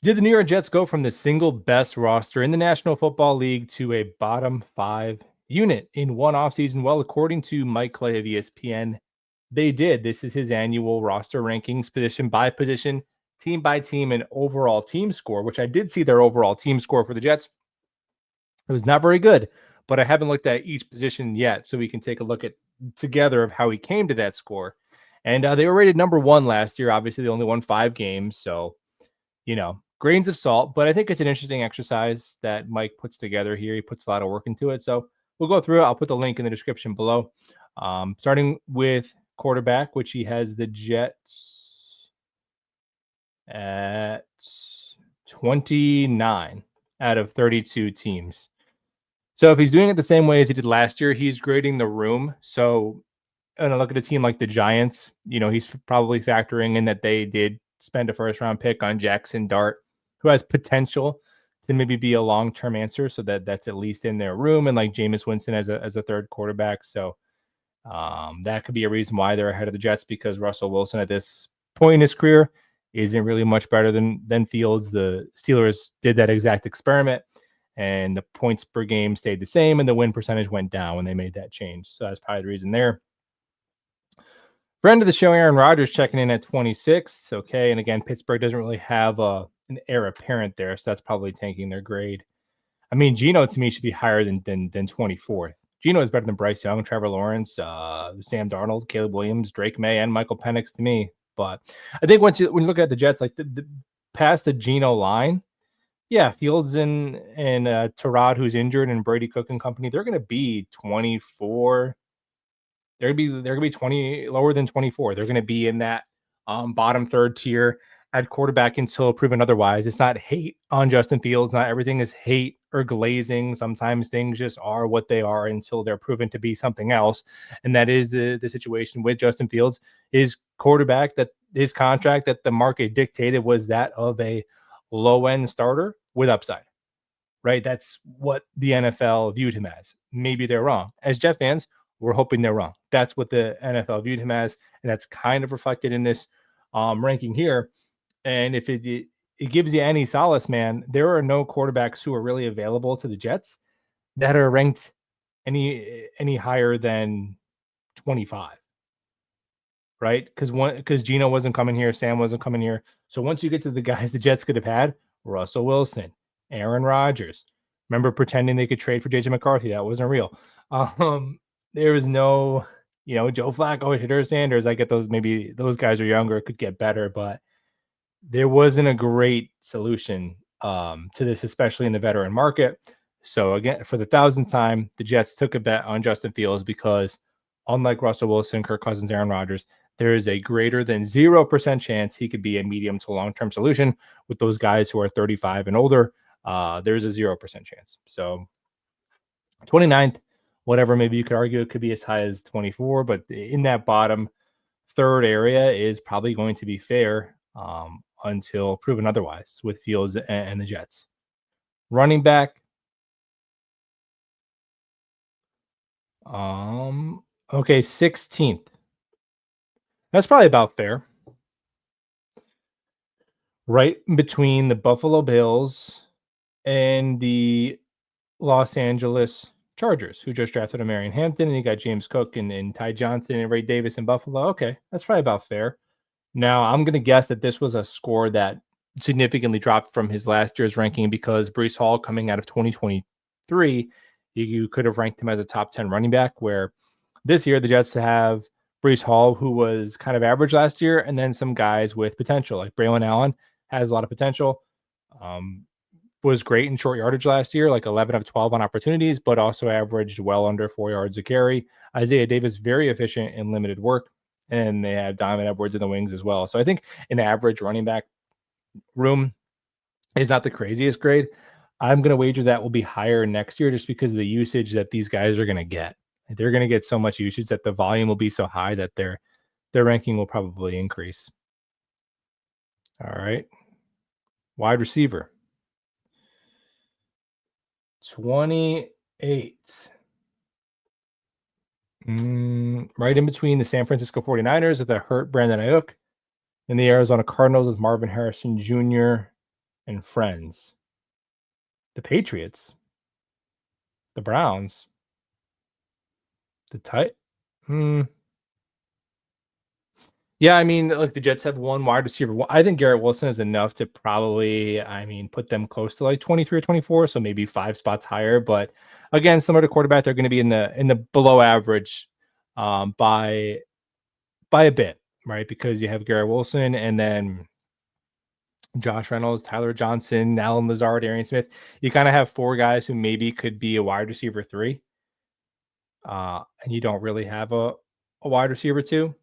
Did the New York Jets go from the single best roster in the National Football League to a bottom 5 unit in one offseason? Well, according to Mike Clay of ESPN, they did. This is his annual roster rankings, position by position, team by team, and overall team score, which I did see their overall team score for the Jets. It was not very good, but I haven't looked at each position yet, so we can take a look at together of how he came to that score. And they were rated number 1 last year. Obviously, they only won 5 games, so grains of salt, but I think it's an interesting exercise that Mike puts together here. He puts a lot of work into it. So we'll go through it. I'll put the link in the description below. Starting with quarterback, which he has the Jets at 29 out of 32 teams. So if he's doing it the same way as he did last year, he's grading the room. So and I look at a team like the Giants, he's probably factoring in that they did spend a first round pick on Jackson Dart, who has potential to maybe be a long-term answer. So that's at least in their room, and like Jameis Winston as a third quarterback. So that could be a reason why they're ahead of the Jets, because Russell Wilson at this point in his career isn't really much better than Fields. The Steelers did that exact experiment, and the points per game stayed the same, and the win percentage went down when they made that change. So that's probably the reason there. Friend of the show, Aaron Rodgers, checking in at 26. Okay, and again, Pittsburgh doesn't really have an heir apparent there, so that's probably tanking their grade. I mean, Geno to me should be higher than 24th. Geno is better than Bryce Young, Trevor Lawrence, Sam Darnold, Caleb Williams, Drake May, and Michael Penix to me. But I think when you look at the Jets, like past the Geno line, yeah, Fields and Tyrod, who's injured, and Brady Cook and company, they're going to be 24. They're gonna be 20 lower than 24. They're gonna be in that bottom third tier at quarterback until proven otherwise. It's not hate on Justin Fields. Not everything is hate or glazing. Sometimes things just are what they are until they're proven to be something else. And that is the situation with Justin Fields. His quarterback, that his contract that the market dictated was that of a low end starter with upside. Right? That's what the NFL viewed him as. Maybe they're wrong. As Jet fans, we're hoping they're wrong. That's what the NFL viewed him as, and that's kind of reflected in this ranking here. And if it gives you any solace, man, there are no quarterbacks who are really available to the Jets that are ranked any higher than 25, right? Because Geno wasn't coming here, Sam wasn't coming here. So once you get to the guys the Jets could have had, Russell Wilson, Aaron Rodgers. Remember pretending they could trade for JJ McCarthy? That wasn't real. There was no, Joe Flacco, Shadur Sanders. I get those. Maybe those guys are younger, could get better, but there wasn't a great solution to this, especially in the veteran market. So again, for the 1,000th time, the Jets took a bet on Justin Fields because, unlike Russell Wilson, Kirk Cousins, Aaron Rodgers, there is a greater than 0% chance he could be a medium to long-term solution. With those guys who are 35 and older, there's a 0% chance. So 29th. Whatever, maybe you could argue it could be as high as 24, but in that bottom third area is probably going to be fair until proven otherwise with Fields and the Jets. Running back. Okay, 16th. That's probably about fair. Right between the Buffalo Bills and the Los Angeles Chargers, who just drafted a Marion Hampton, and you got James Cook and Ty Johnson and Ray Davis in Buffalo. Okay, that's probably about fair. Now, I'm going to guess that this was a score that significantly dropped from his last year's ranking because Breece Hall, coming out of 2023, you could have ranked him as a top 10 running back, where this year the Jets have Breece Hall, who was kind of average last year, and then some guys with potential, like Braylon Allen has a lot of potential. Was great in short yardage last year, like 11 of 12 on opportunities, but also averaged well under 4 yards a carry. Isaiah Davis, very efficient in limited work, and they have Donovan Edwards in the wings as well. So I think an average running back room is not the craziest grade. I'm going to wager that will be higher next year just because of the usage that these guys are going to get. They're going to get so much usage that the volume will be so high that their ranking will probably increase. All right. Wide receiver. 28. Right in between the San Francisco 49ers with a hurt Brandon Ayuk and the Arizona Cardinals with Marvin Harrison Jr. and friends. The Patriots, the Browns, the Tit. Hmm. Yeah, I mean, look, the Jets have one wide receiver. I think Garrett Wilson is enough to probably, I mean, put them close to like 23 or 24, so maybe 5 spots higher. But again, similar to quarterback, they're going to be in the below average by a bit, right? Because you have Garrett Wilson and then Josh Reynolds, Tyler Johnson, Alan Lazard, Arian Smith. You kind of have 4 guys who maybe could be a wide receiver 3, and you don't really have a wide receiver 2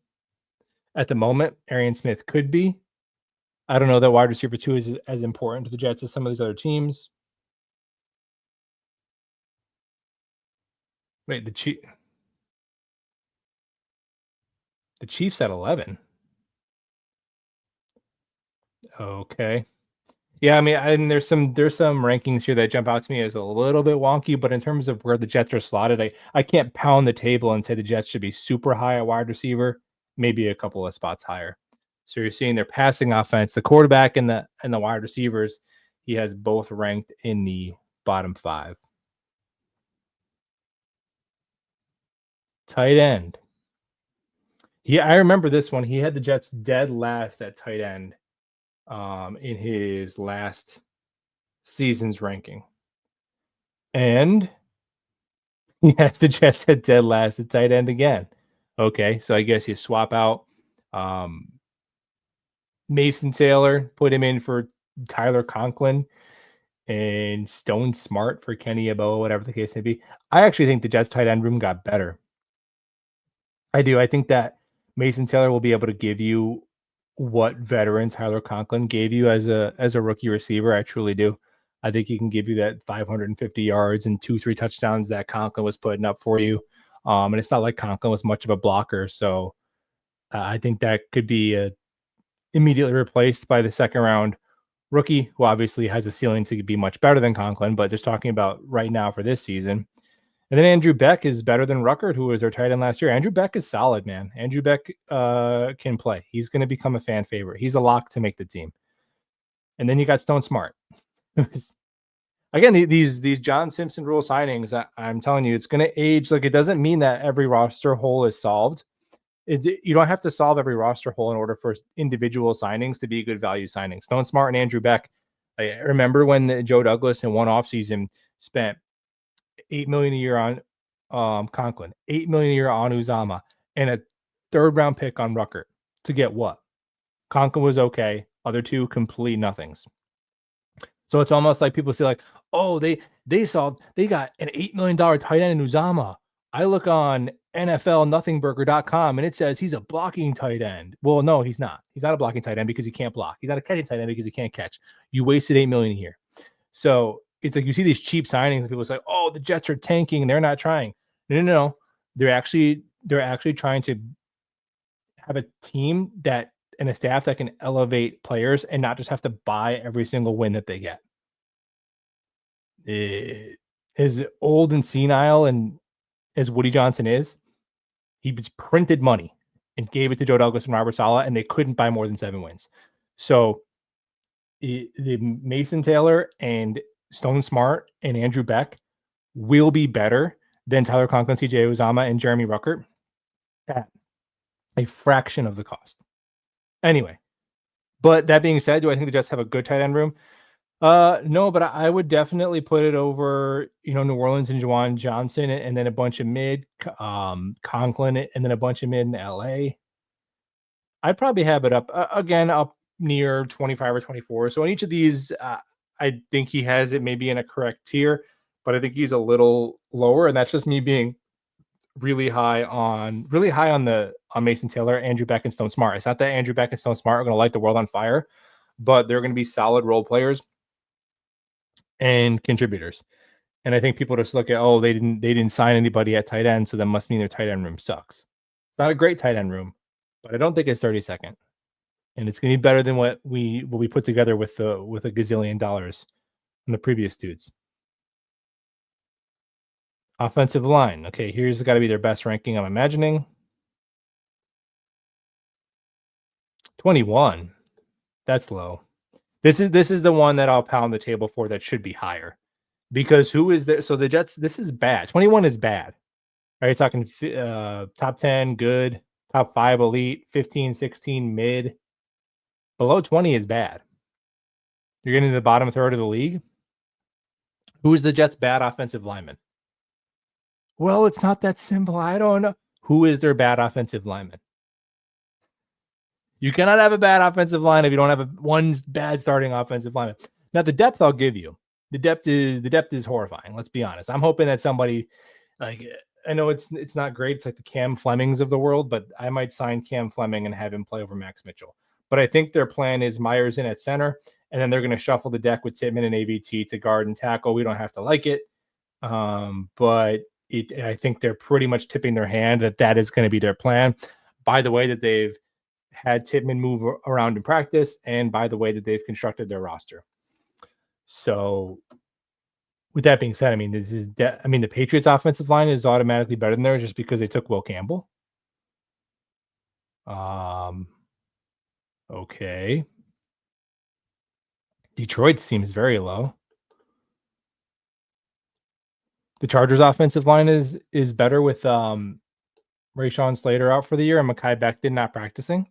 at the moment. Arian Smith could be. I don't know that wide receiver 2 is as important to the Jets as some of these other teams. Wait, the Chiefs at 11. Okay. Yeah, I mean, there's some rankings here that jump out to me as a little bit wonky, but in terms of where the Jets are slotted, I can't pound the table and say the Jets should be super high at wide receiver, maybe a couple of spots higher. So you're seeing their passing offense, the quarterback and the wide receivers, he has both ranked in the bottom 5. Tight end. Yeah, I remember this one. He had the Jets dead last at tight end in his last season's ranking. And he has the Jets at dead last at tight end again. Okay, so I guess you swap out um, Mason Taylor, put him in for Tyler Conklin, and Stone Smart for Kenny Yeboah, whatever the case may be. I actually think the Jets tight end room got better. I do. I think that Mason Taylor will be able to give you what veteran Tyler Conklin gave you as a rookie receiver. I truly do. I think he can give you that 550 yards and 2-3 touchdowns that Conklin was putting up for you. And it's not like Conklin was much of a blocker, so I think that could be immediately replaced by the second round rookie, who obviously has a ceiling to be much better than Conklin, but just talking about right now for this season. And then Andrew Beck is better than Ruckert, who was their tight end last year. Andrew Beck is solid, man. Andrew Beck can play. He's going to become a fan favorite. He's a lock to make the team. And then you got Stone Smart. Again, these John Simpson rule signings, I'm telling you, it's going to age. Like, it doesn't mean that every roster hole is solved. You don't have to solve every roster hole in order for individual signings to be good value signings. Stone Smart and Andrew Beck. I remember when Joe Douglas in one offseason spent $8 million a year on Conklin, $8 million a year on Uzama, and a third round pick on Ruckert to get what? Conklin was okay. Other two complete nothings. So it's almost like people say, like, oh, they got an $8 million tight end in Uzama. I look on NFLNothingburger.com and it says he's a blocking tight end. Well, no, he's not. He's not a blocking tight end because he can't block. He's not a catching tight end because he can't catch. You wasted $8 million a year. So it's like you see these cheap signings and people say, oh, the Jets are tanking and they're not trying. No. They're actually trying to have a team that and a staff that can elevate players and not just have to buy every single win that they get. As old and senile and as Woody Johnson is, he just printed money and gave it to Joe Douglas and Robert Saleh, and they couldn't buy more than 7 wins. So the Mason Taylor and Stone Smart and Andrew Beck will be better than Tyler Conklin, CJ Uzama, and Jeremy Ruckert at a fraction of the cost. Anyway, but that being said, do I think the Jets have a good tight end room? No, but I would definitely put it over, New Orleans and Juwan Johnson, and then a bunch of mid, Conklin, and then a bunch of mid in LA. I'd probably have it up again, up near 25 or 24. So in each of these, I think he has it maybe in a correct tier, but I think he's a little lower, and that's just me being really high on Mason Taylor, Andrew Beck, and Stone Smart. It's not that Andrew Beck and Stone Smart are going to light the world on fire, but they're going to be solid role players and contributors. And I think people just look at, oh, they didn't sign anybody at tight end, so that must mean their tight end room sucks. It's not a great tight end room, but I don't think it's 32nd. And it's going to be better than what we put together with a gazillion dollars from the previous dudes. Offensive line. Okay, here's got to be their best ranking, I'm imagining. 21. That's low. This is the one that I'll pound the table for that should be higher because who is there? So the Jets, this is bad. 21 is bad. Are you talking top 10 good, top 5 elite, 15, 16 mid? Below 20 is bad. You're getting to the bottom third of the league. Who's the Jets' bad offensive lineman? Well, it's not that simple. I don't know. Who is their bad offensive lineman? You cannot have a bad offensive line if you don't have one bad starting offensive lineman. Now, the depth I'll give you. The depth is horrifying. Let's be honest. I'm hoping that somebody like I know it's not great. It's like the Cam Flemings of the world, but I might sign Cam Fleming and have him play over Max Mitchell. But I think their plan is Myers in at center, and then they're going to shuffle the deck with Tittman and AVT to guard and tackle. We don't have to like it, but I think they're pretty much tipping their hand that is going to be their plan. By the way, that they've had Tittman move around in practice, and by the way that they've constructed their roster. So, with that being said, I mean, the Patriots' offensive line is automatically better than theirs just because they took Will Campbell. Okay. Detroit seems very low. The Chargers' offensive line is better with Rashawn Slater out for the year and Mekhi Becton not practicing.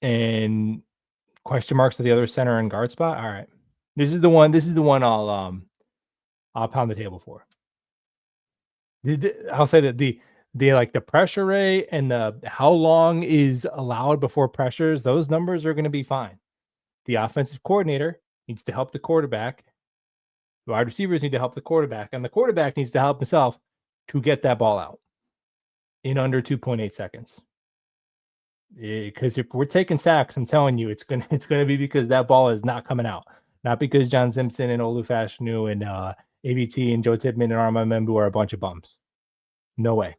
And question marks to the other center and guard spot. All right. This is the one I'll pound the table for. I'll say that the pressure rate and the how long is allowed before pressures, those numbers are going to be fine. The offensive coordinator needs to help the quarterback. The wide receivers need to help the quarterback, and the quarterback needs to help himself to get that ball out in under 2.8 seconds. Because if we're taking sacks, I'm telling you, it's gonna be because that ball is not coming out, not because John Simpson and Olu Fashanu and AVT and Joe Tippmann and Armand Membu are a bunch of bums. No way.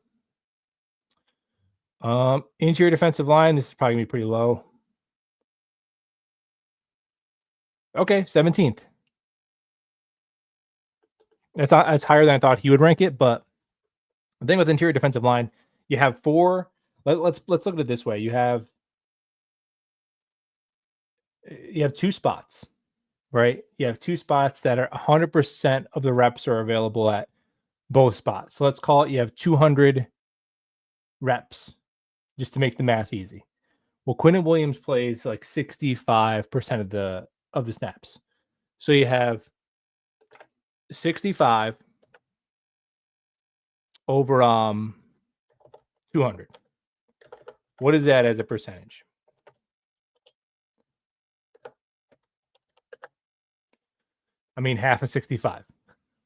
Interior defensive line, this is probably gonna be pretty low. Okay, 17th. That's higher than I thought he would rank it, but the thing with interior defensive line, you have four. Let's look at it this way. You have two spots, right? You have two spots that are 100% of the reps are available at both spots. So let's call it you have 200 reps, just to make the math easy. Well, Quinnen Williams plays like 65% of the snaps. So you have 65 over 200. What is that as a percentage? I mean, half of 65,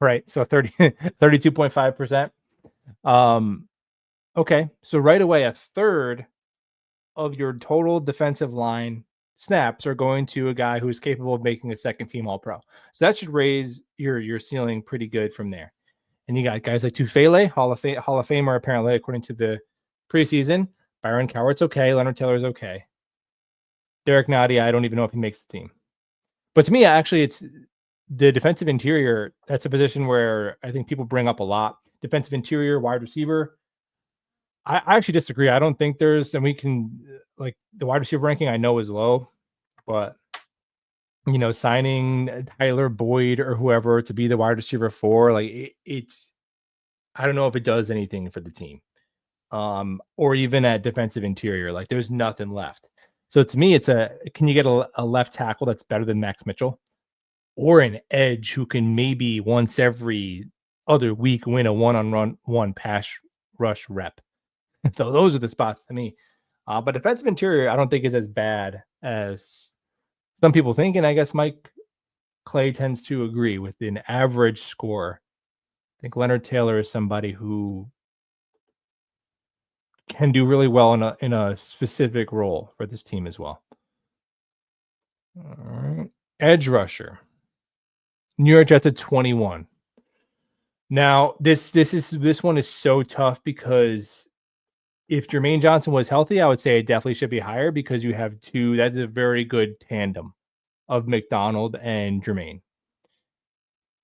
right? So 32.5%. Okay. So right away, a third of your total defensive line snaps are going to a guy who's capable of making a second team all pro. So that should raise your ceiling pretty good from there. And you got guys like Tufele, Hall of Famer, apparently, according to the preseason. Byron Cowart's okay. Leonard Taylor's okay. Derek Nadi, I don't even know if he makes the team. But to me, actually, it's the defensive interior. That's a position where I think people bring up a lot. Defensive interior, wide receiver. I actually disagree. I don't think there's, and we can, like, the wide receiver ranking I know is low, but, signing Tyler Boyd or whoever to be the wide receiver 4, like, it's, I don't know if it does anything for the team. Or even at defensive interior, like, there's nothing left. So to me, can you get a left tackle that's better than Max Mitchell, or an edge who can maybe once every other week win a one pass rush rep? So those are the spots to me. But defensive interior, I don't think is as bad as some people think. And I guess Mike Clay tends to agree with an average score. I think Leonard Taylor is somebody who can do really well in a specific role for this team as well. All right. Edge rusher. New York Jets at 21. Now, this one is so tough because if Jermaine Johnson was healthy, I would say it definitely should be higher because you have two. That's a very good tandem of McDonald and Jermaine.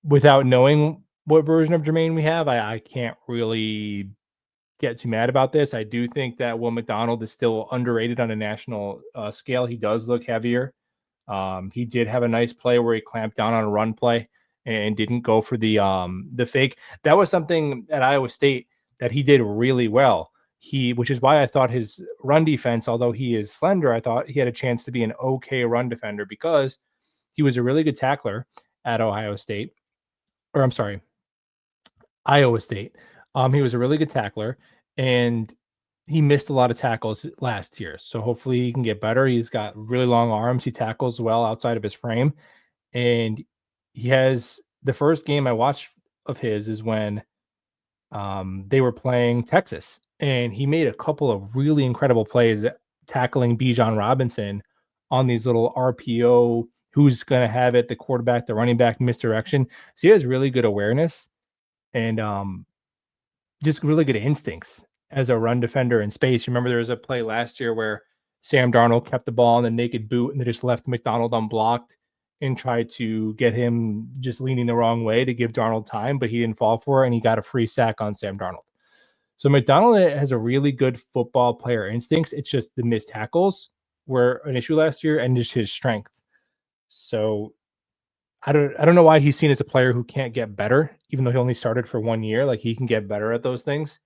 Without knowing what version of Jermaine we have, I can't really get too mad about this. I do think that Will McDonald is still underrated on a national scale. He does look heavier. He did have a nice play where he clamped down on a run play and didn't go for the fake. That was something at Iowa State that he did really well. Which is why I thought his run defense, although he is slender, I thought he had a chance to be an okay run defender because he was a really good tackler at Ohio State. Or I'm sorry, Iowa State. He was a really good tackler, and he missed a lot of tackles last year. So hopefully he can get better. He's got really long arms. He tackles well outside of his frame, and he has the first game I watched of his is when they were playing Texas, and he made a couple of really incredible plays tackling Bijan Robinson on these little RPO. Who's going to have it? The quarterback, the running back, misdirection. So he has really good awareness and just really good instincts as a run defender in space. Remember, there was a play last year where Sam Darnold kept the ball in the naked boot and they just left McDonald unblocked and tried to get him just leaning the wrong way to give Darnold time, but he didn't fall for it and he got a free sack on Sam Darnold. So McDonald has a really good football player instincts. It's just the missed tackles were an issue last year and just his strength. So I don't know why he's seen as a player who can't get better, even though he only started for 1 year. Like he can get better at those things.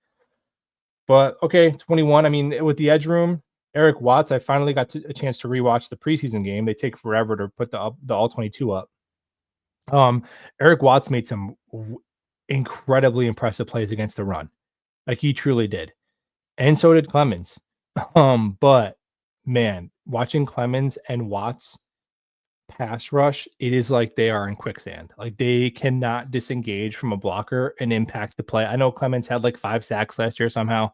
But okay, 21. I mean, with the edge room, Eric Watts, I finally got a chance to rewatch the preseason game. They take forever to put the all 22 up. Eric Watts made some incredibly impressive plays against the run. Like he truly did. And so did Clemens. But man, watching Clemens and Watts pass rush, it is like they are in quicksand. Like they cannot disengage from a blocker and impact the play. I know Clemens had like 5 sacks last year somehow,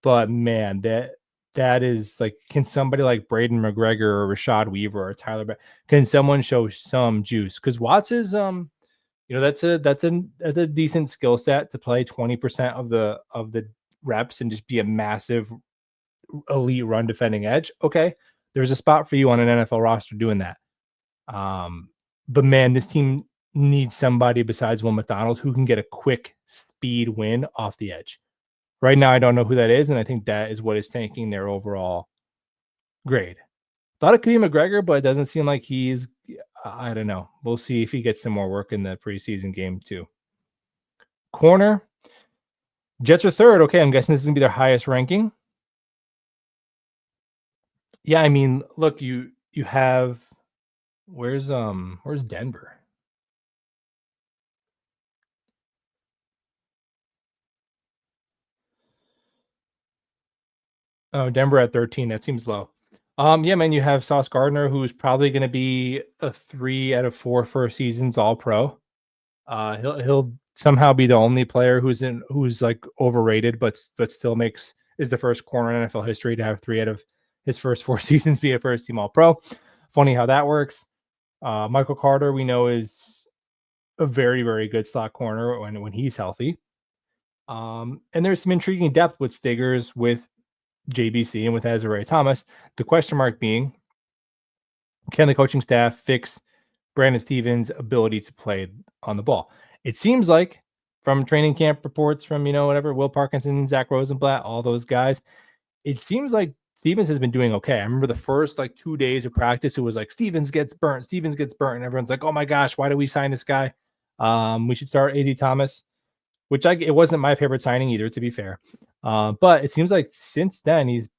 but man, that is like, can somebody like Braden McGregor or Rashad Weaver or Tyler, can someone show some juice? Because Watts is that's a decent skill set to play 20% of the reps and just be a massive elite run defending edge. Okay, there's a spot for you on an NFL roster doing that. But man, this team needs somebody besides Will McDonald who can get a quick speed win off the edge. Right now, I don't know who that is, and I think that is what is tanking their overall grade. Thought it could be McGregor, but it doesn't seem like he's. I don't know. We'll see if he gets some more work in the preseason game too. Corner, Jets are third. Okay, I'm guessing this is gonna be their highest ranking. Yeah, I mean, look, you have. Where's Denver? Oh, Denver at 13. That seems low. Yeah, man, you have Sauce Gardner, who's probably going to be a 3 out of 4 first seasons All Pro. He'll somehow be the only player who's like overrated, but still is the first corner in NFL history to have 3 out of his first 4 seasons be a first team All Pro. Funny how that works. Michael Carter, we know, is a very, very good slot corner when he's healthy. And there's some intriguing depth with Stiggers, with JBC, and with Azariah Thomas. The question mark being, can the coaching staff fix Brandon Stevens' ability to play on the ball? It seems like from training camp reports from, whatever, Will Parkinson, Zach Rosenblatt, all those guys, it seems like Stevens has been doing okay. I remember the first 2 days of practice, it was like Stevens gets burnt, and everyone's like, oh my gosh, why do we sign this guy? We should start AD Thomas, which it wasn't my favorite signing either, to be fair. But it seems like since then he's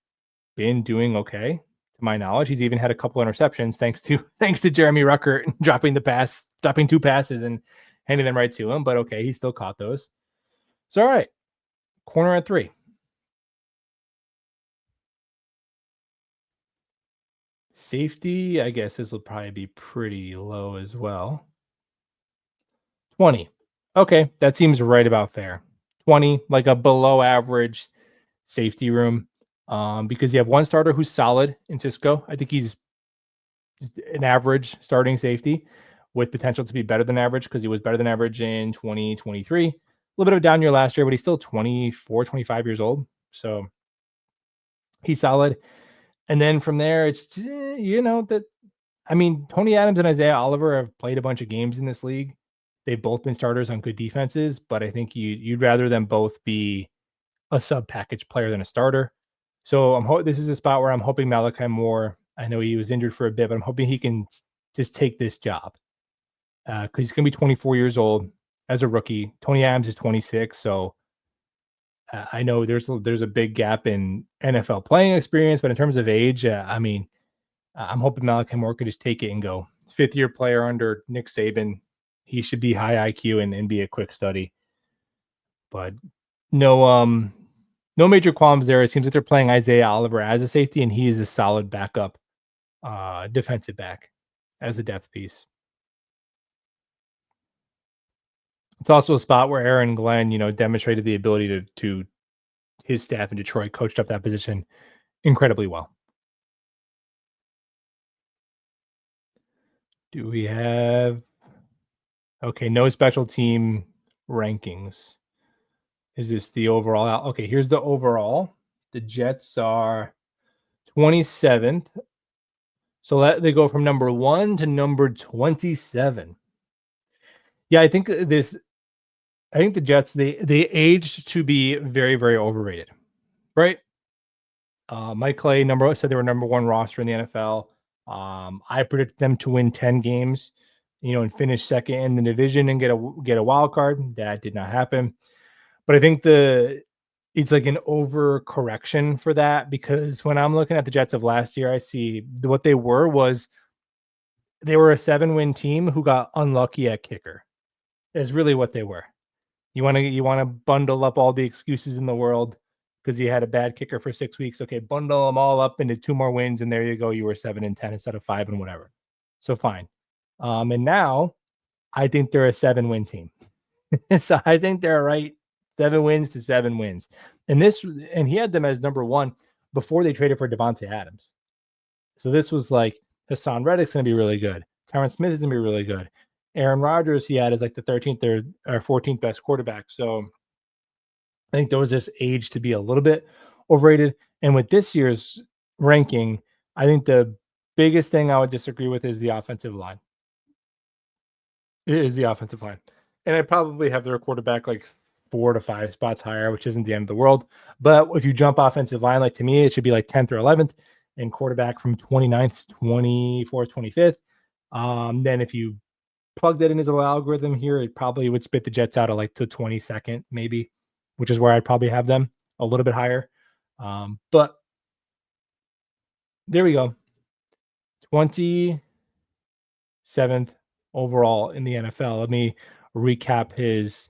been doing okay. To my knowledge, he's even had a couple interceptions thanks to Jeremy Ruckert dropping 2 passes and handing them right to him. But okay, he still caught those. So all right, corner at 3. Safety, I guess this will probably be pretty low as well. 20. Okay, that seems right about fair. 20, like a below average safety room. Because you have one starter who's solid in Cisco. I think he's just an average starting safety with potential to be better than average because he was better than average in 2023. A little bit of a down year last year, but he's still 24, 25 years old. So he's solid. And then from there, it's, that, I mean, Tony Adams and Isaiah Oliver have played a bunch of games in this league. They've both been starters on good defenses, but I think you'd rather them both be a sub package player than a starter. So this is a spot where I'm hoping Malachi Moore. I know he was injured for a bit, but I'm hoping he can just take this job because he's going to be 24 years old as a rookie. Tony Adams is 26, so I know there's a big gap in NFL playing experience, but in terms of age, I mean, I'm hoping Malachi Moore could just take it and go. Fifth year player under Nick Saban, he should be high IQ and be a quick study. But no, no major qualms there. It seems like they're playing Isaiah Oliver as a safety, and he is a solid backup defensive back as a depth piece. It's also a spot where Aaron Glenn, demonstrated the ability to his staff in Detroit coached up that position incredibly well. Do we have no special team rankings. Is this the overall? Okay, here's the overall. The Jets are 27th. So they go from number 1 to number 27. Yeah, I think the Jets, they aged to be very, very overrated, right? Mike Clay said they were number 1 roster in the NFL. I predicted them to win 10 games, and finish second in the division and get a wild card. That did not happen. But I think it's like an overcorrection for that, because when I'm looking at the Jets of last year, I see what they were a 7-win team who got unlucky at kicker. Is really what they were. You want to bundle up all the excuses in the world because you had a bad kicker for 6 weeks. Okay, bundle them all up into 2 more wins, and there you go. You were 7-10 instead of 5 and whatever. So fine. And now I think they're a 7-win team. So I think they're right. 7 wins to 7 wins. And he had them as number 1 before they traded for Devontae Adams. So this was like Hassan Reddick's going to be really good. Tyron Smith is going to be really good. Aaron Rodgers he had as like the 13th or 14th best quarterback. So I think those just age to be a little bit overrated. And with this year's ranking, I think the biggest thing I would disagree with is the offensive line. It is the offensive line. And I probably have their quarterback like 4 to 5 spots higher, which isn't the end of the world. But if you jump offensive line, like to me, it should be like 10th or 11th, and quarterback from 29th, 24th, 25th. Then if you plug that in as a little algorithm here, it probably would spit the Jets out of like the 22nd, maybe, which is where I'd probably have them a little bit higher. But there we go. 27th overall in the NFL. Let me recap his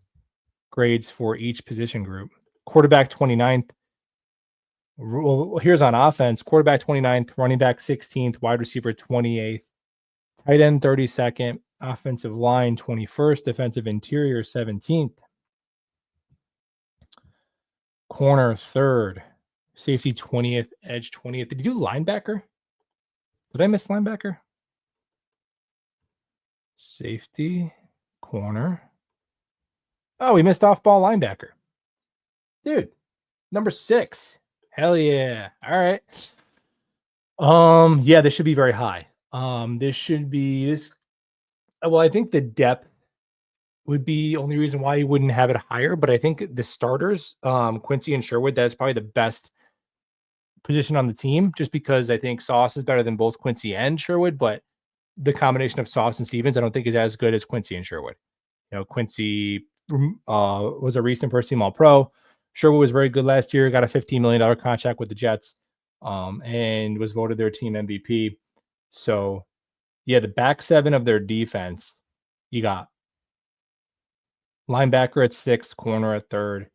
grades for each position group. Quarterback 29th. Well, here's on offense. Quarterback 29th, running back 16th, wide receiver 28th, tight end 32nd, offensive line 21st, defensive interior 17th, corner 3rd, safety 20th, edge 20th. Did you do linebacker? Did I miss linebacker? Safety, corner. Oh, we missed off-ball linebacker. Dude, number 6. Hell yeah. All right. Yeah, this should be very high. This should be this. Well, I think the depth would be only reason why you wouldn't have it higher, but I think the starters, Quincy and Sherwood, that's probably the best position on the team, just because I think Sauce is better than both Quincy and Sherwood, but the combination of Sauce and Stevens, I don't think is as good as Quincy and Sherwood. Quincy was a recent first team All-Pro. Sherwood was very good last year, got a $15 million contract with the Jets, and was voted their team MVP. So, yeah, the back 7 of their defense, you got linebacker at 6th, corner at 3rd,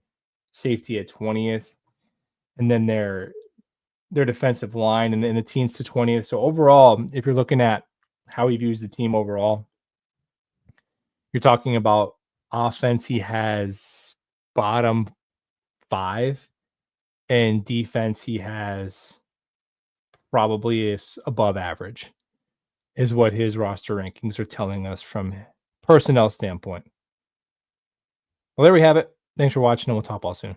safety at 20th, and then their defensive line and the teens to 20th. So overall, if you're looking at how he views the team overall, you're talking about offense, he has bottom 5, and defense, he has probably is above average, is what his roster rankings are telling us from personnel standpoint. Well, there we have it. Thanks for watching, and we'll talk all soon.